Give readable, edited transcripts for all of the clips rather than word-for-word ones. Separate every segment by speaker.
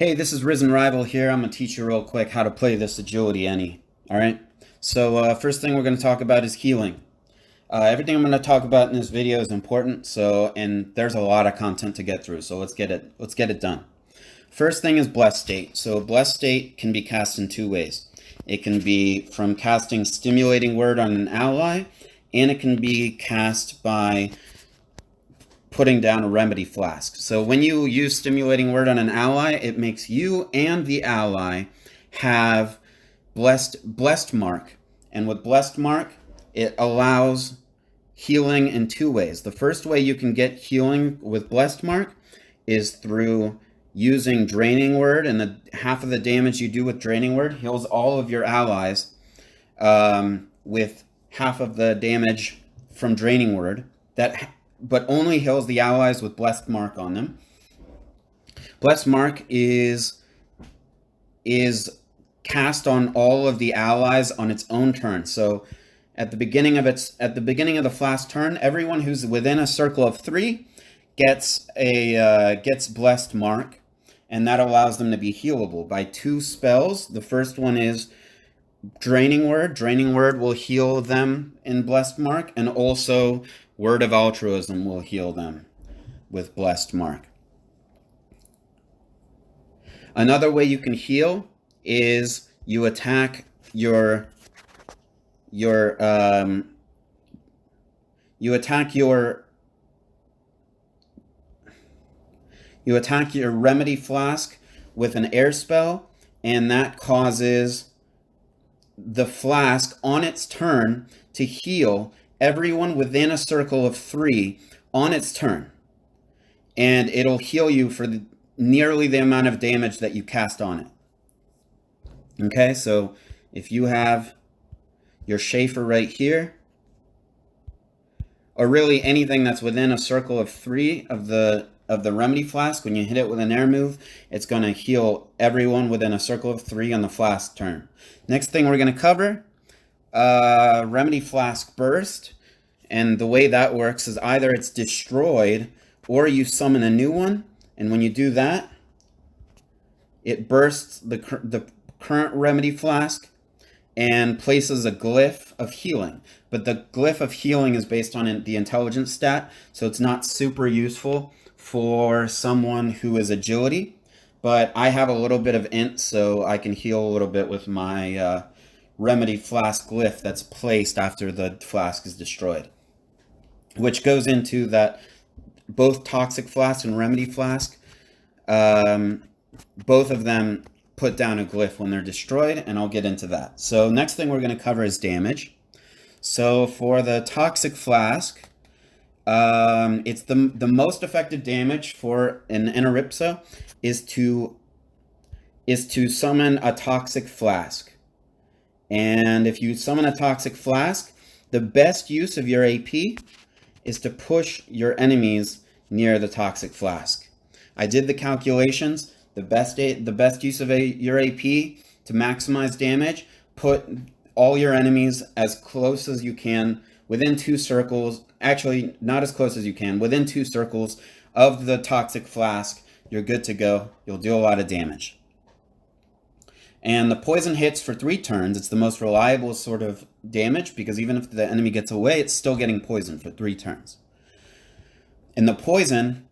Speaker 1: Hey, this is Risen Rival here. I'm going to teach you real quick how to play this agility ENI. Alright? So first thing we're going to talk about is healing. Everything I'm going to talk about in this video is important, and there's a lot of content to get through, so let's get it done. First thing is Blessed State. So Blessed State can be cast in two ways. It can be from casting Stimulating Word on an ally, and it can be cast by putting down a remedy flask. So when you use Stimulating Word on an ally, it makes you and the ally have blessed mark. And with blessed mark, it allows healing in two ways. The first way you can get healing with blessed mark is through using Draining Word, and half of the damage you do with Draining Word heals all of your allies with half of the damage from Draining Word, but only heals the allies with Blessed Mark on them. Blessed Mark is cast on all of the allies on its own turn. So at the beginning of the Flask turn, everyone who's within a circle of 3 gets Blessed Mark, and that allows them to be healable by 2 spells. The first one is Draining Word. Draining Word will heal them in Blessed Mark, and also Word of Altruism will heal them with Blessed Mark. Another way you can heal is you attack your remedy flask with an air spell, and that causes the flask on its turn to heal everyone within a circle of 3 on its turn, and it'll heal you for nearly the amount of damage that you cast on it. Okay, so if you have your Schaefer right here, or really anything that's within a circle of 3 of the remedy flask, when you hit it with an air move, it's going to heal everyone within a circle of 3 on the flask turn. Next thing we're going to cover, remedy flask burst, and the way that works is either it's destroyed or you summon a new one, and when you do that, it bursts the current remedy flask and places a glyph of healing. But the glyph of healing is based on the intelligence stat, so it's not super useful for someone who is agility. But I have a little bit of int, so I can heal a little bit with my remedy flask glyph that's placed after the flask is destroyed. Which goes into that both Toxic Flask and Remedy Flask, both of them put down a glyph when they're destroyed, and I'll get into that. So next thing we're going to cover is damage. So for the Toxic Flask, it's the most effective damage for an Enaripsa is to summon a Toxic Flask. And if you summon a Toxic Flask, the best use of your AP is to push your enemies near the Toxic Flask. I did the calculations. The best use of your AP to maximize damage, put all your enemies as close as you can within 2 circles. Actually, not as close as you can. Within 2 circles of the Toxic Flask, you're good to go. You'll do a lot of damage. And the poison hits for 3 turns. It's the most reliable sort of damage, because even if the enemy gets away, it's still getting poisoned for 3 turns. And the poison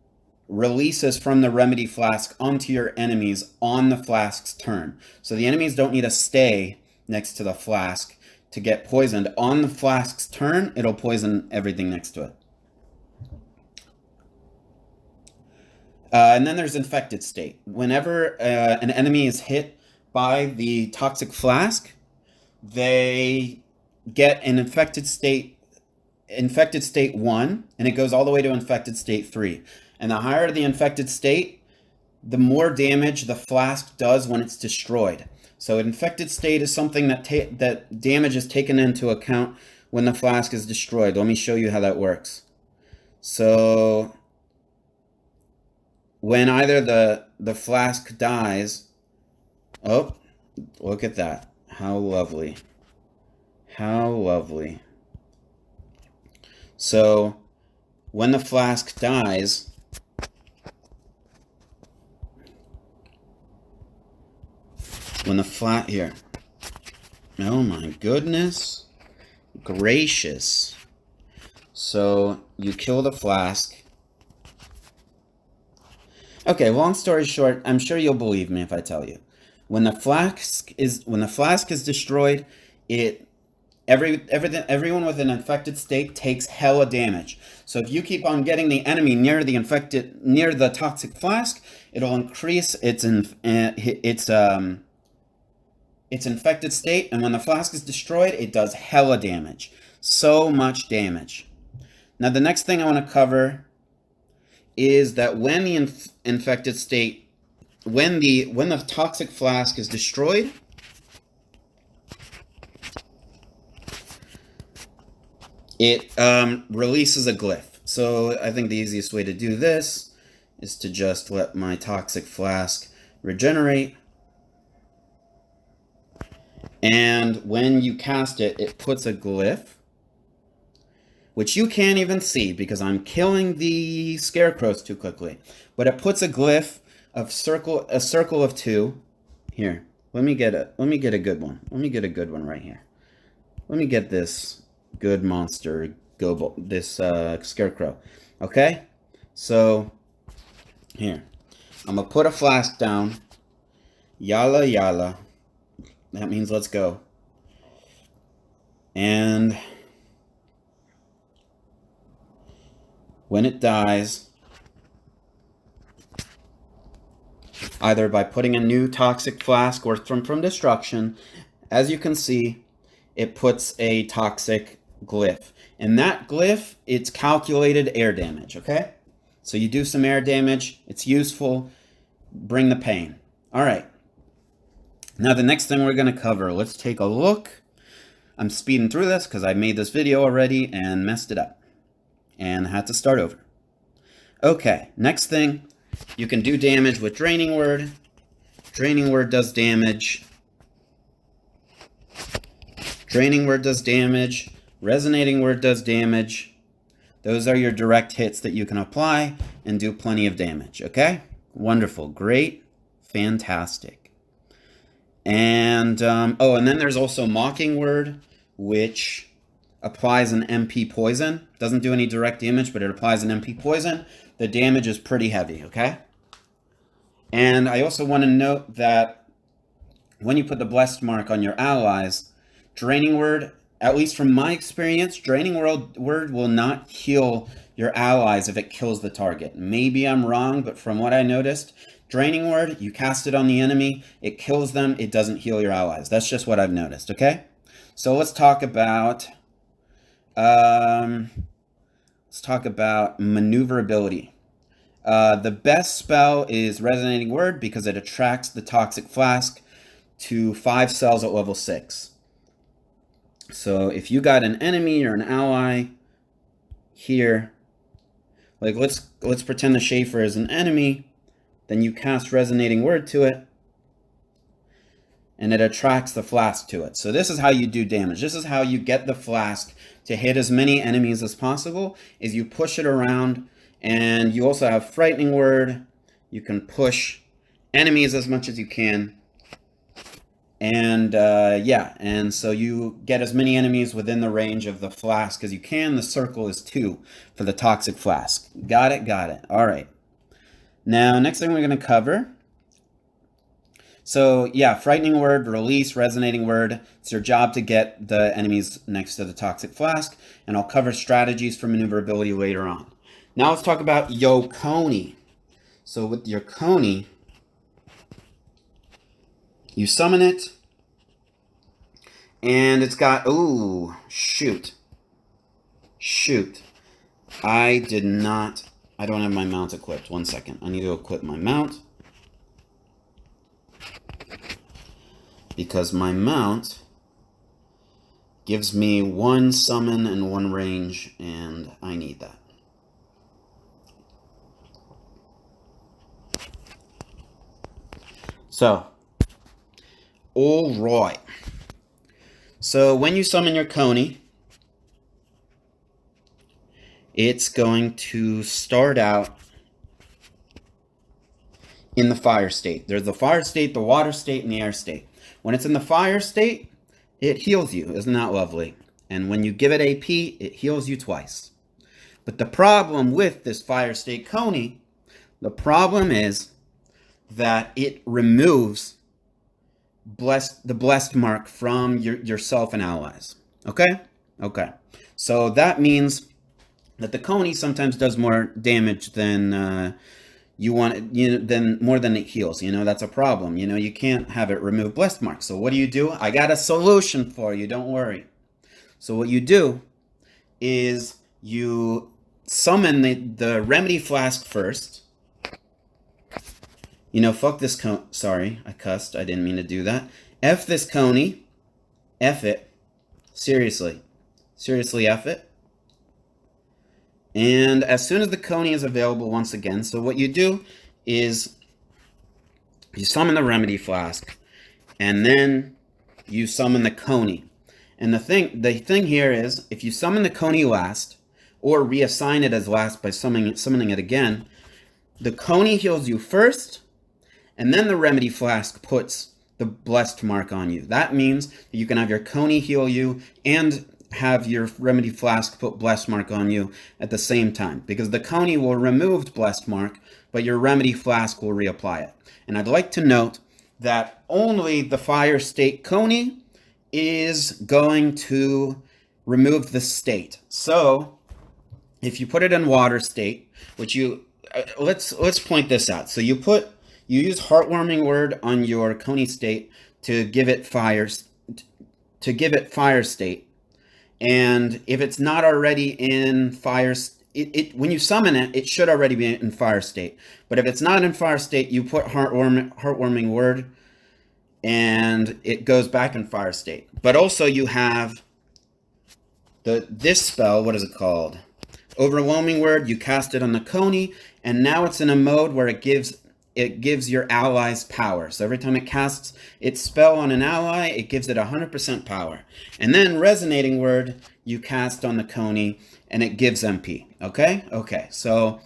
Speaker 1: releases from the remedy flask onto your enemies on the flask's turn. So the enemies don't need to stay next to the flask to get poisoned. On the flask's turn, it'll poison everything next to it. And then there's Infected State. Whenever an enemy is hit by the Toxic Flask, they get an Infected State 1, and it goes all the way to Infected State 3. And the higher the Infected State, the more damage the flask does when it's destroyed. So Infected State is something that damage is taken into account when the flask is destroyed. Let me show you how that works. So when either the flask dies, oh, look at that. How lovely. How lovely. So when the flask dies, when the flat here. Oh my goodness gracious. So you kill the flask. Okay, long story short, I'm sure you'll believe me if I tell you. When the flask is destroyed, everyone with an infected state takes hella damage. So if you keep on getting the enemy near the toxic flask, it'll increase its infected state, and when the flask is destroyed, it does hella damage. So much damage. Now the next thing I want to cover is that when the infected state, when the toxic flask is destroyed, it releases a glyph. So I think the easiest way to do this is to just let my toxic flask regenerate. And when you cast it, it puts a glyph, which you can't even see because I'm killing the scarecrows too quickly. But it puts a glyph of a circle of 2. Here, let me get a good one. Let me get a good one right here. Let me get this good monster, this scarecrow. Okay, so here, I'm gonna put a flask down. Yalla yalla. That means let's go. And when it dies, either by putting a new toxic flask or from destruction, as you can see, it puts a toxic glyph. And that glyph, it's calculated air damage, okay? So you do some air damage, it's useful, bring the pain. All right. Now the next thing we're going to cover, let's take a look. I'm speeding through this because I made this video already and messed it up and had to start over. Okay, next thing, you can do damage with Draining Word. Draining Word does damage. Draining Word does damage. Resonating Word does damage. Those are your direct hits that you can apply and do plenty of damage, okay? Wonderful, great, fantastic. And, oh, and then there's also Mocking Word, which applies an MP poison. Doesn't do any direct damage, but it applies an MP poison. The damage is pretty heavy, okay? And I also want to note that when you put the blessed mark on your allies, Draining Word, at least from my experience, Draining Word will not heal your allies if it kills the target. Maybe I'm wrong, but from what I noticed, Draining Word, you cast it on the enemy, it kills them, it doesn't heal your allies. That's just what I've noticed, okay? So let's talk about Maneuverability. The best spell is Resonating Word because it attracts the toxic flask to 5 cells at level 6. So if you got an enemy or an ally here, like let's pretend the Schaefer is an enemy, then you cast Resonating Word to it, and it attracts the flask to it. So this is how you do damage. This is how you get the flask to hit as many enemies as possible, is you push it around, and you also have Frightening Word. You can push enemies as much as you can. And yeah, and so you get as many enemies within the range of the flask as you can. The circle is 2 for the toxic flask. Got it, got it. All right. Now, next thing we're going to cover. So yeah, Frightening Word, Release, Resonating Word. It's your job to get the enemies next to the toxic flask. And I'll cover strategies for maneuverability later on. Now let's talk about Yokoni. So with Yokoni, you summon it, and it's got, ooh, shoot. I don't have my mount equipped. 1 second. I need to equip my mount, because my mount gives me 1 summon and 1 range, and I need that. So, all right. So when you summon your Coney, it's going to start out in the fire state. There's the fire state, the water state, and the air state. When it's in the fire state, it heals you. Isn't that lovely? And when you give it AP, it heals you twice. But the problem with this fire state Koni, the problem is that it removes the blessed mark from yourself and allies. Okay? Okay. So that means that the Koni sometimes does more damage than you want, more than it heals. That's a problem. You can't have it remove blessed marks. So what do? I got a solution for you. Don't worry. So what you do is you summon the remedy flask first. Fuck this sorry, I cussed. I didn't mean to do that. F this Koni. F it. Seriously. Seriously, F it. And as soon as the Koni is available once again, so what you do is you summon the remedy flask, and then you summon the Koni. And the thing here is, if you summon the Koni last, or reassign it as last by summoning it again, the Koni heals you first, and then the remedy flask puts the blessed mark on you. That means that you can have your Koni heal you and have your remedy flask put blessed mark on you at the same time, because the Koni will remove blessed mark, but your remedy flask will reapply it. And I'd like to note that only the fire state Koni is going to remove the state. So if you put it in water state, which let's point this out. So you use heartwarming word on your Koni state to give it fire state. And if it's not already in fire, when you summon it, it should already be in fire state. But if it's not in fire state, you put heartwarming word, and it goes back in fire state. But also you have this spell. What is it called? Overwhelming word. You cast it on the Koni, and now it's in a mode where it gives your allies power. So every time it casts its spell on an ally, it gives it 100% power. And then resonating word, you cast on the Koni, and it gives MP. Okay? Okay. So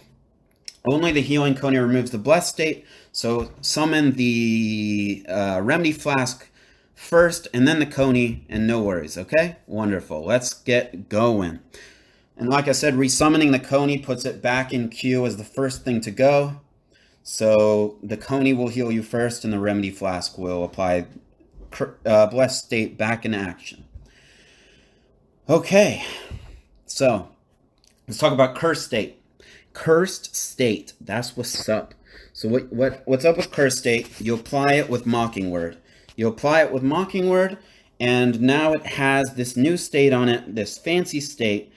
Speaker 1: only the healing Koni removes the blessed state. So summon the remedy flask first, and then the Koni, and no worries. Okay? Wonderful. Let's get going. And like I said, resummoning the Koni puts it back in queue as the first thing to go. So the Koni will heal you first, and the remedy flask will apply blessed state back in action. Okay, so let's talk about cursed state. Cursed state, that's what's up. So what's up with cursed state? You apply it with mocking word. You apply it with mocking word, and now it has this new state on it, this fancy state,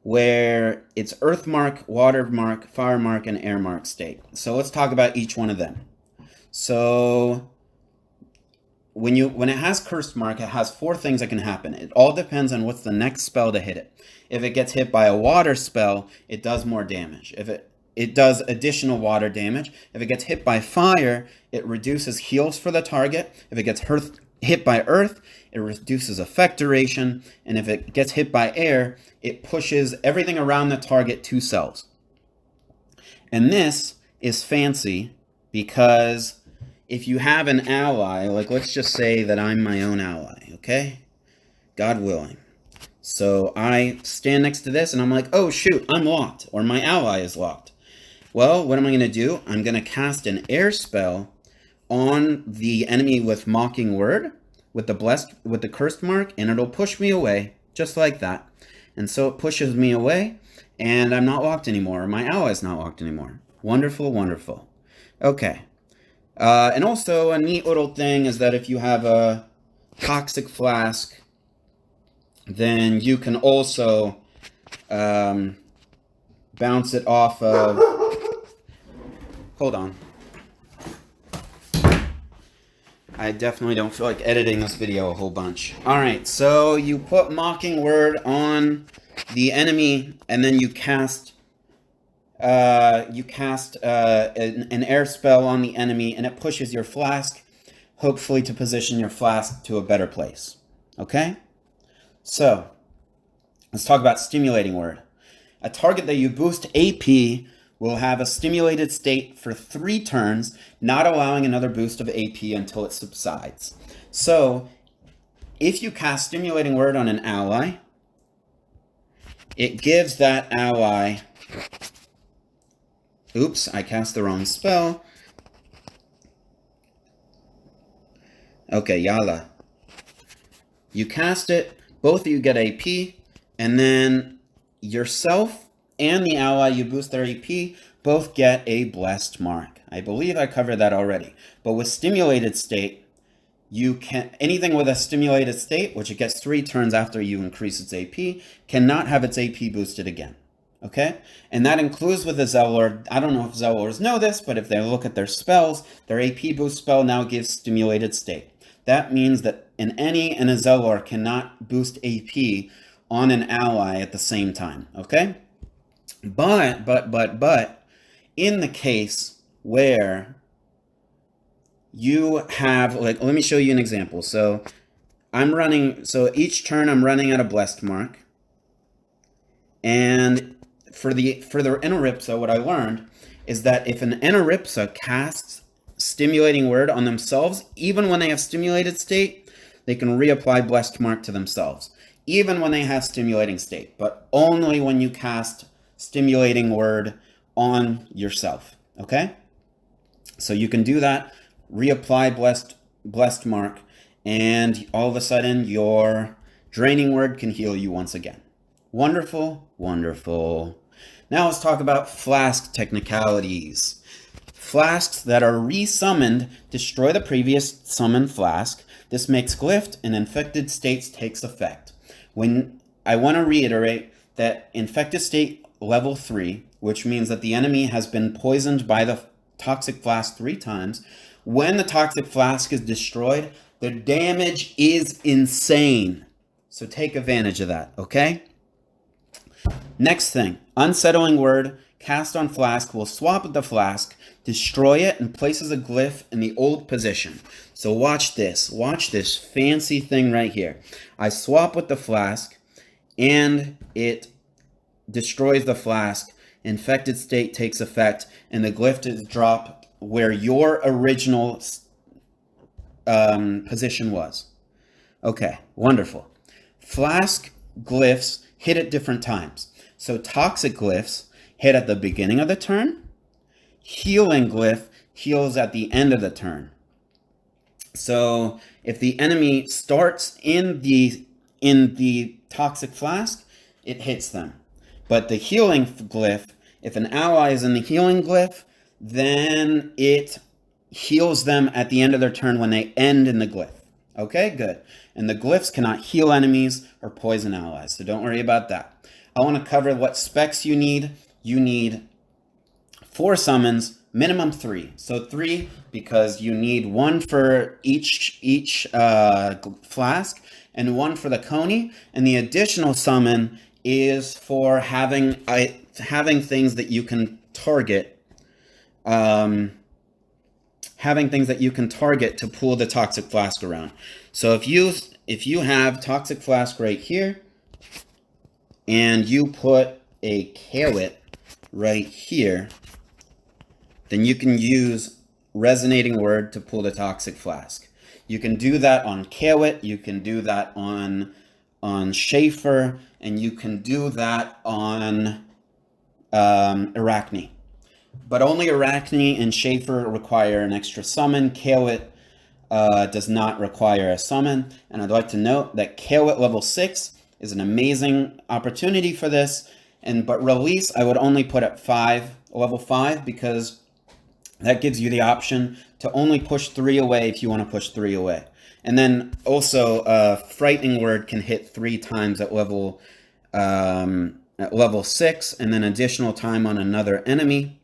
Speaker 1: where it's earth mark, water mark, fire mark, and air mark state. So let's talk about each one of them. So when it has cursed mark, it has 4 things that can happen. It all depends on what's the next spell to hit it. If it gets hit by a water spell, it does more damage. If it does additional water damage. If it gets hit by fire, it reduces heals for the target. If it gets hit by earth, it reduces effect duration. And if it gets hit by air, it pushes everything around the target 2 cells. And this is fancy because if you have an ally, like let's just say that I'm my own ally, okay? God willing. So I stand next to this and I'm like, oh shoot, I'm locked, or my ally is locked. Well, what am I going to do? I'm going to cast an air spell on the enemy with mocking word, with the cursed mark, and it'll push me away, just like that. And so it pushes me away, and I'm not locked anymore. My ally's not locked anymore. Wonderful, wonderful. Okay. And also, a neat little thing is that if you have a toxic flask, then you can also bounce it off of... Hold on. I definitely don't feel like editing this video a whole bunch. Alright, so you put mocking word on the enemy, and then you cast an air spell on the enemy, and it pushes your flask, hopefully to position your flask to a better place. Okay? So, let's talk about stimulating word. A target that you boost AP will have a stimulated state for 3 turns, not allowing another boost of AP until it subsides. So if you cast Stimulating Word on an ally, it gives that ally... Oops, I cast the wrong spell. Okay, Yala. You cast it, both of you get AP, and then yourself and the ally you boost their AP both get a blessed mark. I believe I covered that already. But with Stimulated State, you can anything with a stimulated state, which it gets 3 turns after you increase its AP, cannot have its AP boosted again. Okay? And that includes with the Zellor. I don't know if Zellors know this, but if they look at their spells, their AP boost spell now gives stimulated state. That means that an ENI and a Zellor cannot boost AP on an ally at the same time. Okay? But, in the case where you have, like, let me show you an example. So each turn I'm running at a blessed mark. And for the Eniripsa, what I learned is that if an Eniripsa casts Stimulating Word on themselves, even when they have stimulated state, they can reapply blessed mark to themselves, even when they have stimulating state, but only when you cast Stimulating Word on yourself. Okay? So you can do that, reapply blessed mark, and all of a sudden your Draining Word can heal you once again. Wonderful, wonderful. Now let's talk about Flask Technicalities. Flasks that are resummoned destroy the previous summoned flask. This makes Glyph and Infected States takes effect. When I want to reiterate that Infected State level 3, which means that the enemy has been poisoned by the Toxic Flask 3 times, when the Toxic Flask is destroyed, the damage is insane. So take advantage of that, okay? Next thing, Unsettling Word cast on Flask will swap with the Flask, destroy it, and places a glyph in the old position. So watch this fancy thing right here. I swap with the Flask, and it destroys the Flask. Infected State takes effect, and the glyph is dropped where your original position was. Okay, wonderful. Flask glyphs hit at different times. So toxic glyphs hit at the beginning of the turn. Healing glyph heals at the end of the turn. So if the enemy starts in the toxic flask, it hits them. But the healing glyph, if an ally is in the healing glyph, then it heals them at the end of their turn when they end in the glyph. Okay, good. And the glyphs cannot heal enemies or poison allies, so don't worry about that. I want to cover what specs you need. You need 4 summons, minimum 3. So 3 because you need 1 for each flask and 1 for the Yokoni, and the additional summon is for having things that you can target. Having things that you can target to pull the toxic flask around. So if you have toxic flask right here, and you put a Kawit right here, then you can use Resonating Word to pull the toxic flask. You can do that on Kawit, you can do that on Schaefer, and you can do that on Arachne. But only Arachne and Schaefer require an extra summon. Kawit does not require a summon. And I'd like to note that Kawit level 6 is an amazing opportunity for this. But release, I would only put at level 5, because that gives you the option to only push 3 away if you want to push 3 away. And then also, Frightening Word can hit 3 times at level 6, and then additional time on another enemy.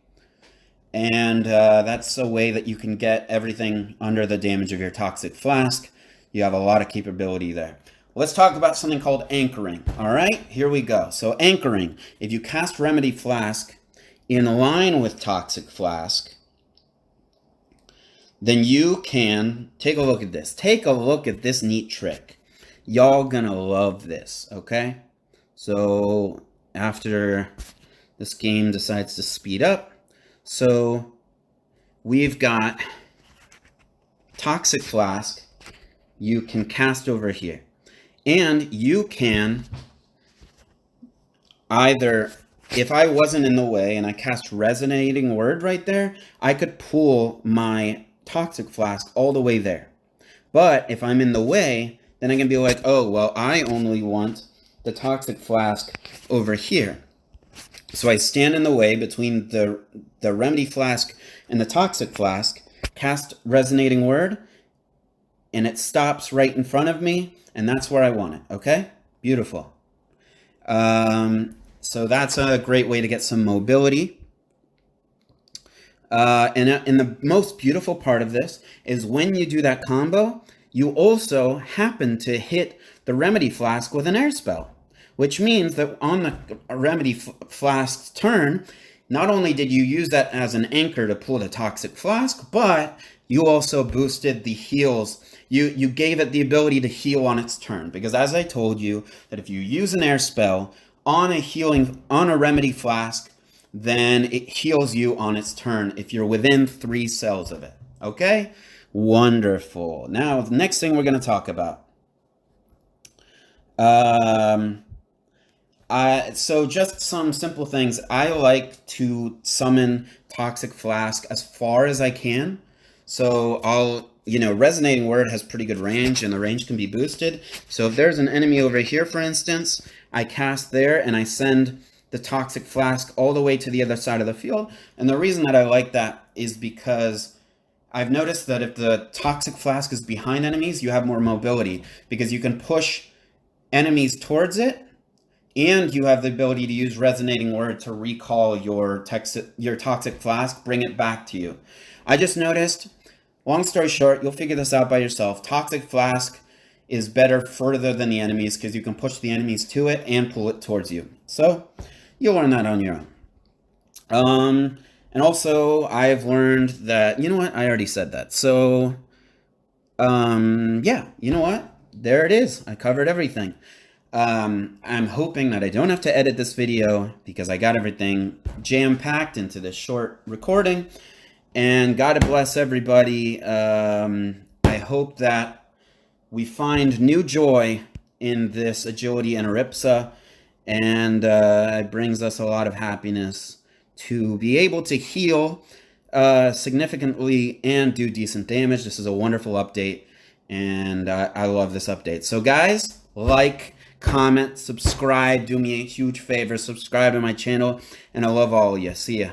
Speaker 1: And that's a way that you can get everything under the damage of your Toxic Flask. You have a lot of capability there. Let's talk about something called Anchoring. All right, here we go. So Anchoring, if you cast Remedy Flask in line with Toxic Flask, then you can take a look at this. Take a look at this neat trick. Y'all gonna love this, okay? So after this game decides to speed up, so we've got Toxic Flask you can cast over here. And you can either, if I wasn't in the way and I cast Resonating Word right there, I could pull my Toxic Flask all the way there. But if I'm in the way, then I can be like, oh, well, I only want the Toxic Flask over here. So I stand in the way between the Remedy Flask and the Toxic Flask, cast Resonating Word, and it stops right in front of me, and that's where I want it, okay? Beautiful. So that's a great way to get some mobility. And the most beautiful part of this is when you do that combo, you also happen to hit the Remedy Flask with an air spell, which means that on the Remedy Flask's turn, not only did you use that as an anchor to pull the Toxic Flask, but you also boosted the heals. You gave it the ability to heal on its turn, because as I told you, that if you use an air spell on a Remedy Flask, then it heals you on its turn if you're within 3 cells of it. Okay? Wonderful. Now, the next thing we're going to talk about. So just some simple things. I like to summon Toxic Flask as far as I can. So Resonating Word has pretty good range, and the range can be boosted. So if there's an enemy over here, for instance, I cast there and I send the Toxic Flask all the way to the other side of the field. And the reason that I like that is because I've noticed that if the Toxic Flask is behind enemies, you have more mobility, because you can push enemies towards it, and you have the ability to use Resonating Word to recall your Toxic Flask, bring it back to you. I just noticed, long story short, you'll figure this out by yourself. Toxic Flask is better further than the enemies, because you can push the enemies to it and pull it towards you. So you'll learn that on your own. And also, I've learned that, you know what? I already said that. So, yeah, you know what? There it is. I covered everything. I'm hoping that I don't have to edit this video, because I got everything jam-packed into this short recording. And God bless everybody. I hope that we find new joy in this agility and Aripsa, and it brings us a lot of happiness to be able to heal significantly and do decent damage. This is a wonderful update, and I love this update. So guys, like, comment, subscribe, do me a huge favor, subscribe to my channel, and I love all of you. See ya.